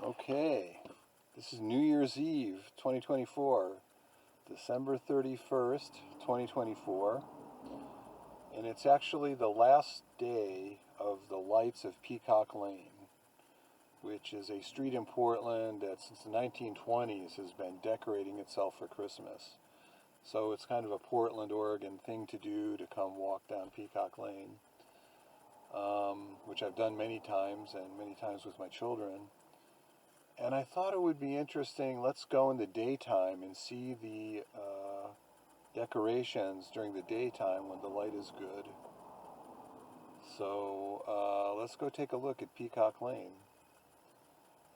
Okay, this is New Year's Eve 2024, December 31st, 2024, and it's actually the last day of the lights of Peacock Lane, which is a street in Portland that since the 1920s has been decorating itself for Christmas. So it's kind of a Portland, Oregon thing to do, to come walk down Peacock Lane, which I've done many times, and many times with my children. And I thought it would be interesting, let's go in the daytime and see the decorations during the daytime when the light is good. So let's go take a look at Peacock Lane.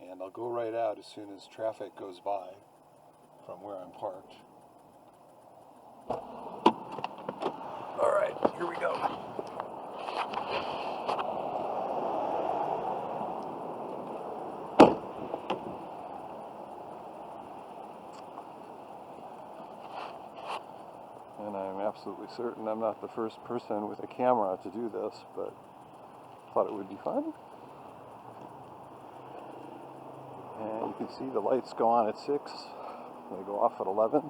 And I'll go right out as soon as traffic goes by from where I'm parked. Alright, here we go. And I'm absolutely certain I'm not the first person with a camera to do this, but thought it would be fun. And you can see the lights go on at 6, they go off at 11.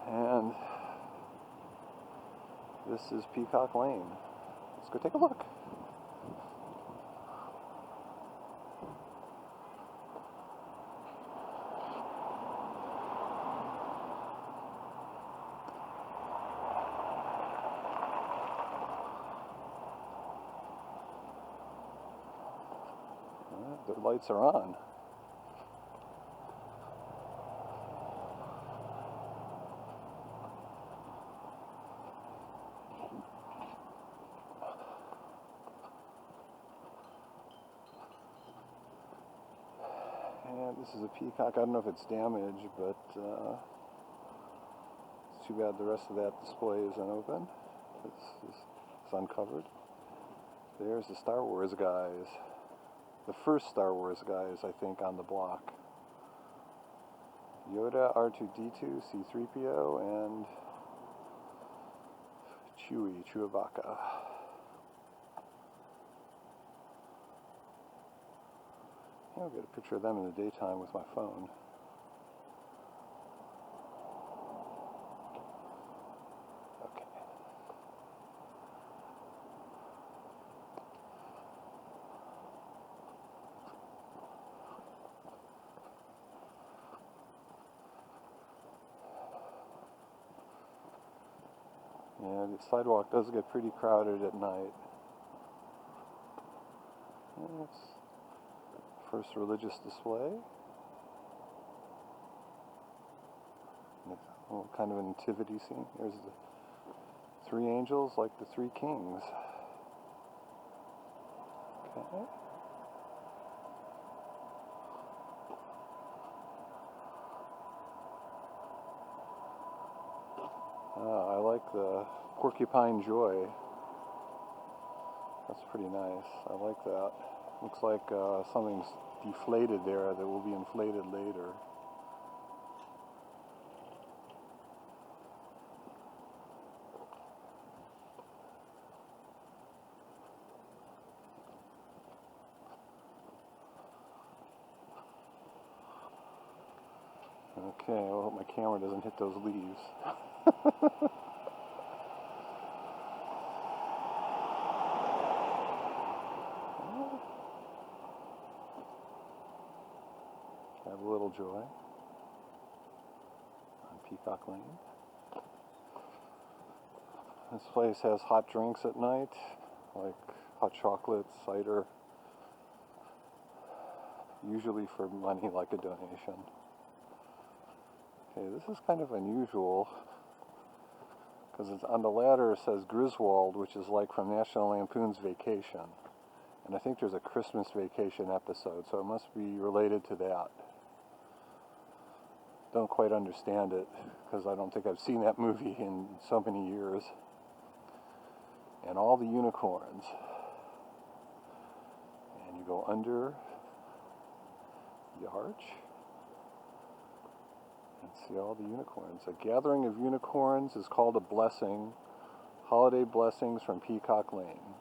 And this is Peacock Lane. Let's go take a look. The lights are on. And this is a peacock. I don't know if it's damaged, but it's too bad the rest of that display isn't open. It's uncovered. There's the Star Wars guys. The first Star Wars guys, I think, on the block. Yoda, R2-D2, C-3PO, and Chewbacca. I'll get a picture of them in the daytime with my phone. Okay. Yeah, the sidewalk does get pretty crowded at night. And it's first religious display. Oh, kind of a nativity scene. There's the 3 angels like the 3 kings. Okay. I like the porcupine joy. That's pretty nice. I like that. Looks like something's deflated there that will be inflated later. Okay, I hope my camera doesn't hit those leaves. Have a little joy on Peacock Lane. This place has hot drinks at night, like hot chocolate, cider, usually for money, like a donation. Okay, this is kind of unusual, because it's on the ladder it says Griswold, which is like from National Lampoon's Vacation. And I think there's a Christmas Vacation episode, so it must be related to that. Don't quite understand it, because I don't think I've seen that movie in so many years. And all the unicorns. And you go under the arch and see all the unicorns. A gathering of unicorns is called a blessing. Holiday blessings from Peacock Lane.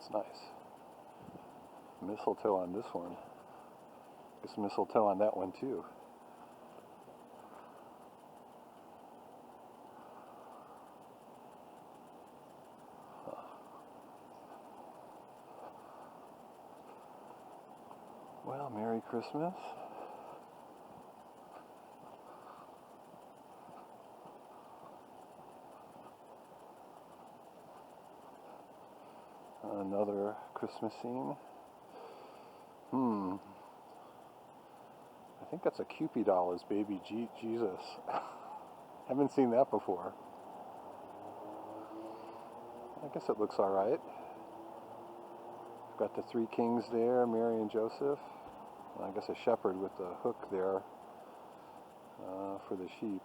That's nice. Mistletoe on this one. There's mistletoe on that one too. Well, Merry Christmas. Another Christmas scene. I think that's a Cupid doll as baby Jesus. Haven't seen that before. I guess it looks alright. Got the three kings there, Mary and Joseph. And I guess a shepherd with the hook there for the sheep.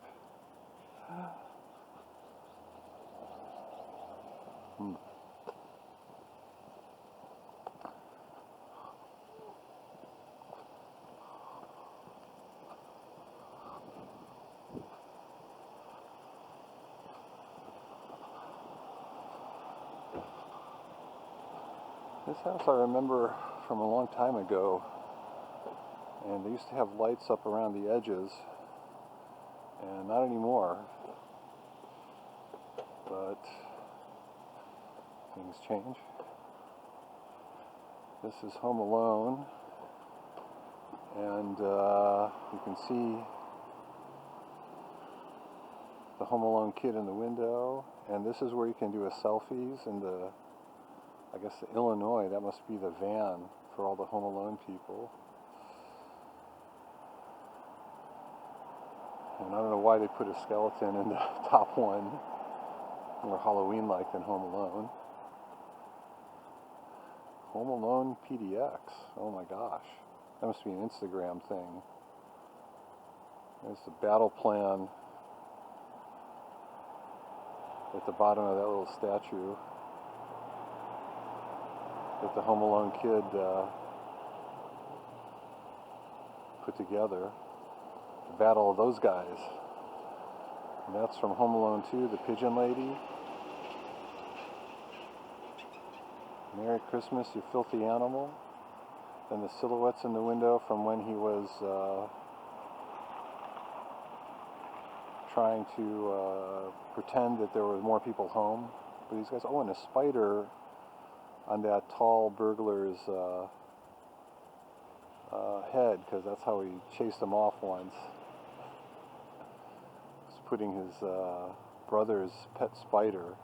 This house I remember from a long time ago, and they used to have lights up around the edges, and not anymore, but things change. This is Home Alone, and you can see the Home Alone kid in the window, and this is where you can do a selfies in the, I guess, the Illinois. That must be the van for all the Home Alone people. And I don't know why they put a skeleton in the top one. More Halloween-like than Home Alone. Home Alone PDX. Oh my gosh. That must be an Instagram thing. There's the battle plan at the bottom of that little statue that the Home Alone kid put together. The battle of those guys. And that's from Home Alone 2, the Pigeon Lady. Merry Christmas, you filthy animal. Then the silhouettes in the window from when he was trying to pretend that there were more people home. But these guys, oh, and a spider on that tall burglar's head, because that's how he chased him off once. He's putting his brother's pet spider,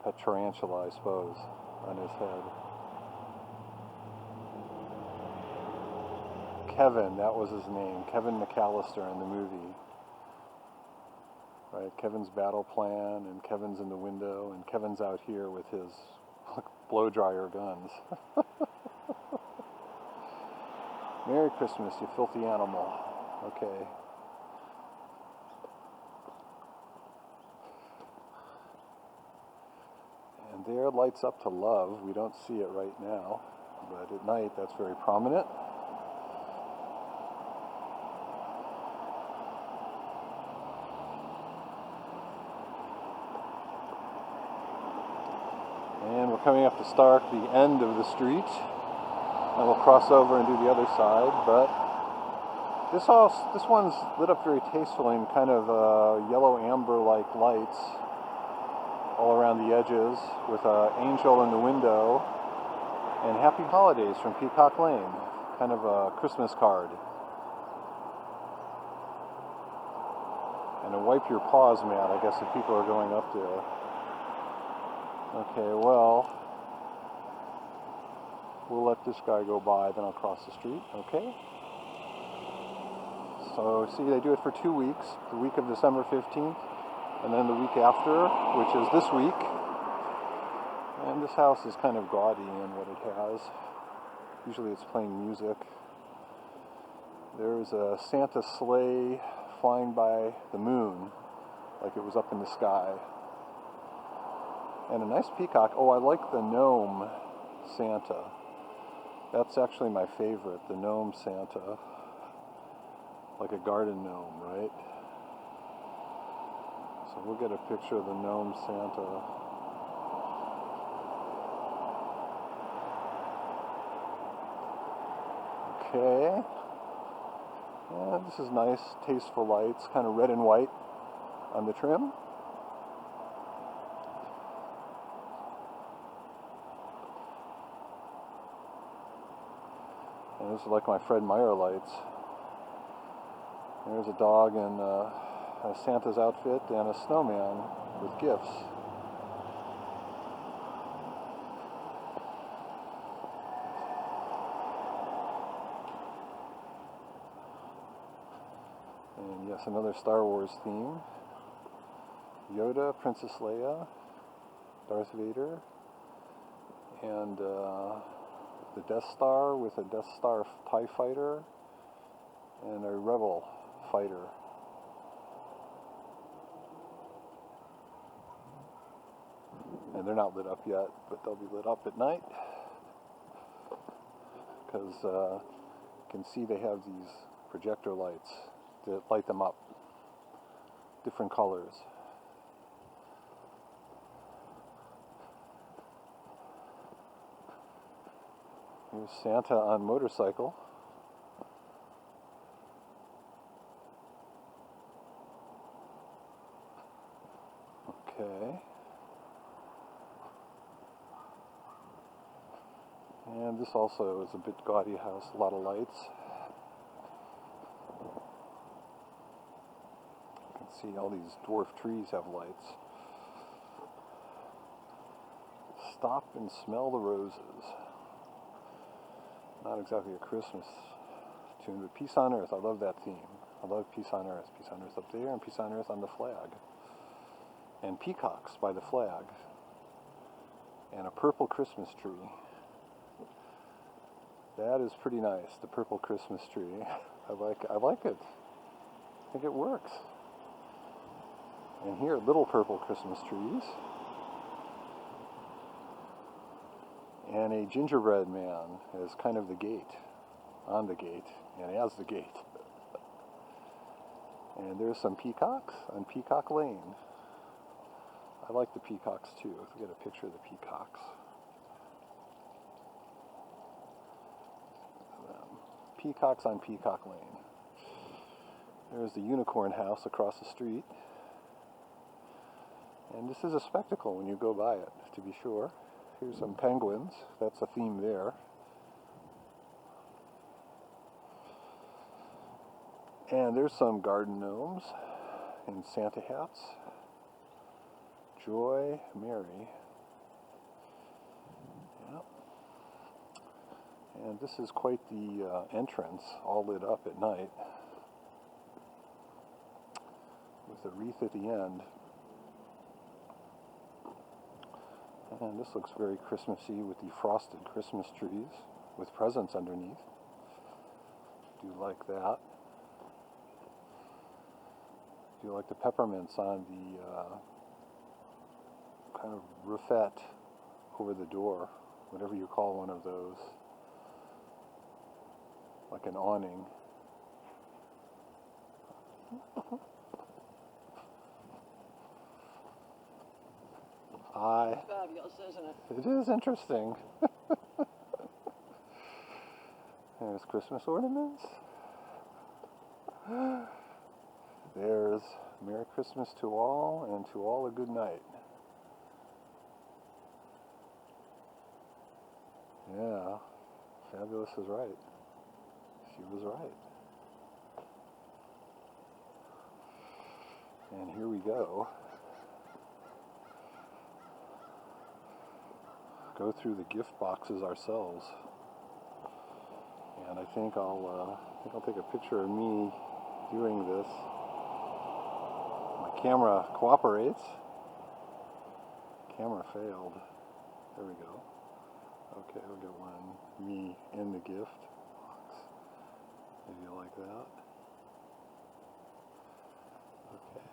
pet tarantula, I suppose, on his head. Kevin, that was his name, Kevin McAllister in the movie. Right, Kevin's battle plan, and Kevin's in the window, and Kevin's out here with his blow dryer guns. Merry Christmas, you filthy animal. Okay. And there, lights up to love. We don't see it right now, but at night that's very prominent. And we're coming up to Stark, the end of the street. And we'll cross over and do the other side, but this one's lit up very tastefully in kind of yellow amber-like lights all around the edges, with an angel in the window, and Happy Holidays from Peacock Lane, kind of a Christmas card. And a wipe your paws mat, I guess, if people are going up there. Okay, well, we'll let this guy go by, then I'll cross the street, okay? So, see, they do it for 2 weeks, the week of December 15th, and then the week after, which is this week. And this house is kind of gaudy in what it has. Usually it's playing music. There's a Santa sleigh flying by the moon, like it was up in the sky. And a nice peacock. Oh, I like the gnome Santa. That's actually my favorite, the gnome Santa. Like a garden gnome, right? So we'll get a picture of the gnome Santa. Okay. Yeah, this is nice, tasteful lights, kind of red and white on the trim. And this is like my Fred Meyer lights. There's a dog in a Santa's outfit and a snowman with gifts. And yes, another Star Wars theme. Yoda, Princess Leia, Darth Vader, and the Death Star with a Death Star TIE fighter and a Rebel fighter. And they're not lit up yet, but they'll be lit up at night because you can see they have these projector lights that light them up, different colors. Here's Santa on motorcycle. Okay. And this also is a bit gaudy house, a lot of lights. You can see all these dwarf trees have lights. Stop and smell the roses. Not exactly a Christmas tune, but Peace on Earth. I love that theme. I love Peace on Earth. Peace on Earth up there and Peace on Earth on the flag. And peacocks by the flag. And a purple Christmas tree. That is pretty nice, the purple Christmas tree. I like it. I think it works. And here, little purple Christmas trees. And a gingerbread man as kind of the gate, on the gate, and as the gate. And there's some peacocks on Peacock Lane. I like the peacocks too. Let's get a picture of the peacocks. Peacocks on Peacock Lane. There's the unicorn house across the street. And this is a spectacle when you go by it, to be sure. Here's some penguins. That's a theme there. And there's some garden gnomes in Santa hats. Joy, Mary. Yep. And this is quite the entrance, all lit up at night, with a wreath at the end. And this looks very Christmassy with the frosted Christmas trees with presents underneath. Do like that. Do like the peppermints on the kind of roofette over the door, whatever you call one of those, like an awning. Fabulous, isn't it? It is interesting. There's Christmas ornaments. There's Merry Christmas to all, and to all a good night. Yeah, Fabulous is right. She was right. And here we go. Go through the gift boxes ourselves. And I think I'll take a picture of me doing this. My camera cooperates. Camera failed. There we go. Okay, we'll get one. Me in the gift box. Maybe you like that. Okay.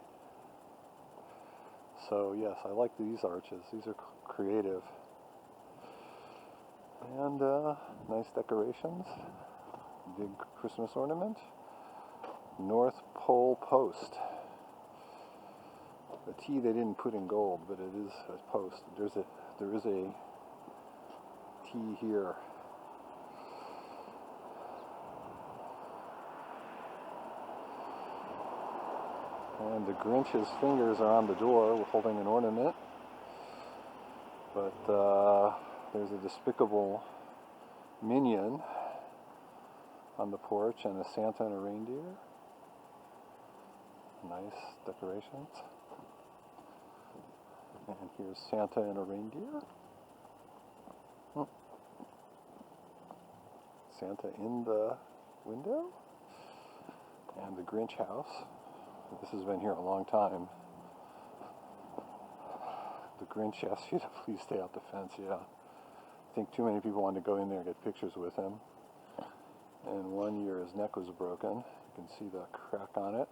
So yes, I like these arches. These are creative. And nice decorations. Big Christmas ornament. North Pole Post. The T they didn't put in gold, but it is a post. There is a T here. And the Grinch's fingers are on the door holding an ornament. But there's a despicable minion on the porch and a Santa and a reindeer. Nice decorations. And here's Santa and a reindeer. Santa in the window. And the Grinch house. This has been here a long time. The Grinch asks you to please stay out the fence, yeah. I think too many people wanted to go in there and get pictures with him. And one year his neck was broken. You can see the crack on it.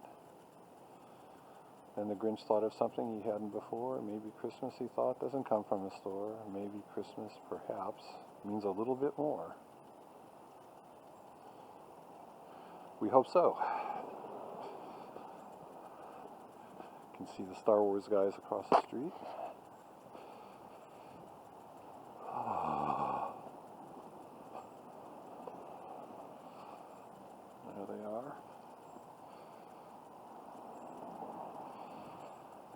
Then the Grinch thought of something he hadn't before. Maybe Christmas, he thought, doesn't come from a store. Maybe Christmas, perhaps, means a little bit more. We hope so. You can see the Star Wars guys across the street. There they are.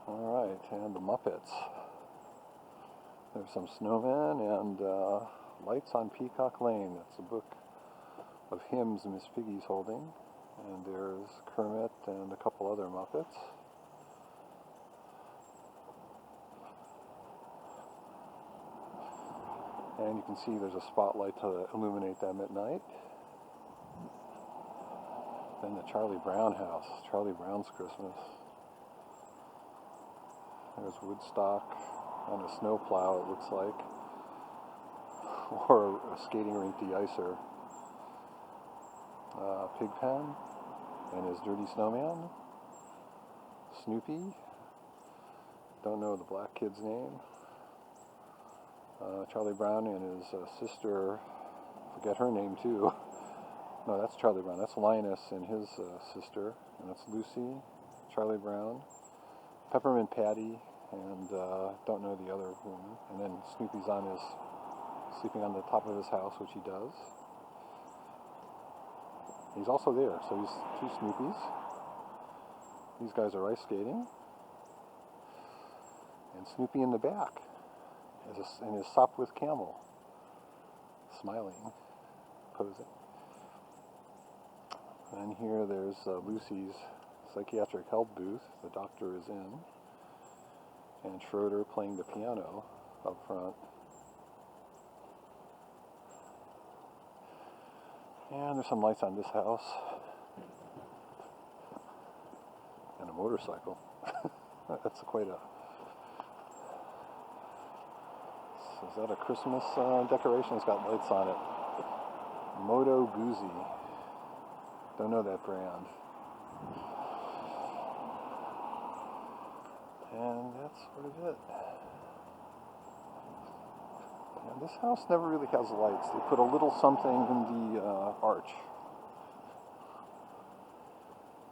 Alright, and the Muppets. There's some snowmen and lights on Peacock Lane. That's a book of hymns Miss Piggy's holding. And there's Kermit and a couple other Muppets. And you can see there's a spotlight to illuminate them at night. Then the Charlie Brown house, Charlie Brown's Christmas. There's Woodstock on a snowplow, it looks like. Or a skating rink de-icer. Pigpen and his dirty snowman. Snoopy. Don't know the black kid's name. Charlie Brown and his sister, forget her name too. No, that's Charlie Brown. That's Linus and his sister. And that's Lucy, Charlie Brown, Peppermint Patty, and don't know the other woman. And then Snoopy's sleeping on the top of his house, which he does. He's also there, so he's two Snoopies. These guys are ice skating. And Snoopy in the back, in his Sopwith camel, smiling, posing. And here there's Lucy's psychiatric help booth. The doctor is in. And Schroeder playing the piano up front. And there's some lights on this house. And a motorcycle. That's quite a... So is that a Christmas decoration? It's got lights on it. Moto Guzzi. Don't know that brand. And that's sort of it. And this house never really has lights. They put a little something in the arch.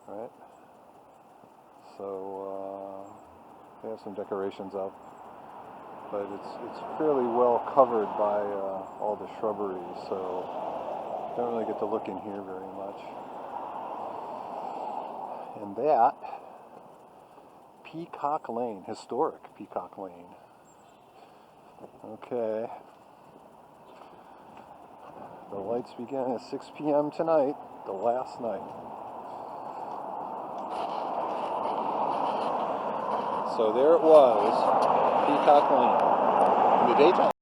Right? So they have some decorations up. But it's fairly well covered by all the shrubbery, so don't really get to look in here very much. And that, Peacock Lane, historic Peacock Lane. Okay. The lights begin at 6 p.m. tonight, the last night. So there it was, Peacock Lane. In the daytime.